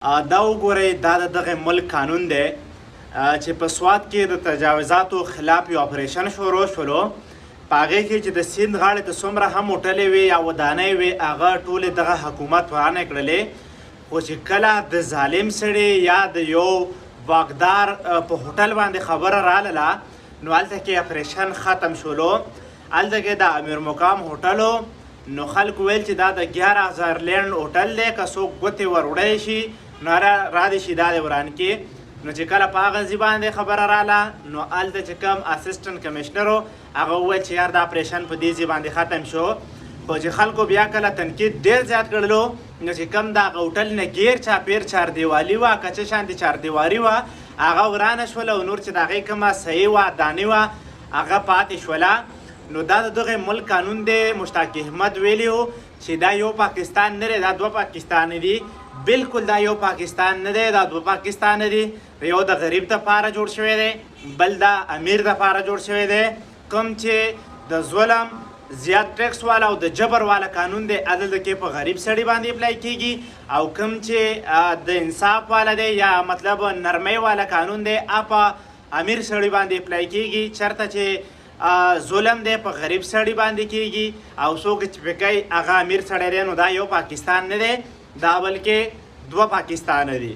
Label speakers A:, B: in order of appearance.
A: دا وګورئ دا د دغه ملک قانون دی چې په سوات کې د تجاوزاتو خلاف یو اپریشن شروع شولو. په هغې کې چې د سیند غاړې ته څومره هم هوټلې وې یا ودانۍ وې هغه ټولې دغه حکومت ورانې کړلې. خو چې کله د ظالم سړي یا د یو واکدار په هوټل باندې خبره راغله نو هلته کې اپریشن ختم شولو. هلته کې د امیر مقام هوټل نو خلکو ویل چې دا د 11,000 لینډ هوټل دی که څوک ګوتې ور وړی شي نو را دې شي دا دې وران کې. نو چې کله په هغه ځای باندې خبره راغله نو هلته چې کوم اسسټنټ کمیشنر و هغه وویل چې یار دا اپریشن په دې ځای باندې ختم شو. خو چې خلکو بیا کله تنقید ډېر زیات کړلو نو چې کوم د هغه هوټل نه ګیر چاپېر چاردیوالي وه کچه شانتې چاردیواري وه هغه ورانه شوله او نور چې د هغې کومه صحیح وه دانې وه هغه پاتې شوله. نو دا د دغه ملک قانون دی. مشتاق احمد ویلي و چې دا یو پاکستان نه دی دا دوه پاکستان دي. بالکل دا یو پاکستان نه دی دا دوه پاکستان دي. یو د غریب دپاره جوړ شوی دی بل د امیر دپاره جوړ شوی دی. کوم چې د ظلم زیات ټیکس والا او د جبر والا قانون دی هلته کې په غریب سړي باندې اپلای کیږي او کوم چې د انصاف والا دی یا مطلب نرمۍ والا قانون دی په امیر سړي باندې اپلای کیږي. چېرته چې ظلم دی په غریب سړي باندې کیږي او څوک چې پې کوي هغه امیر سړی دی نو دا یو پاکستان نه دی دا بلکې دوه پاکستانه دي.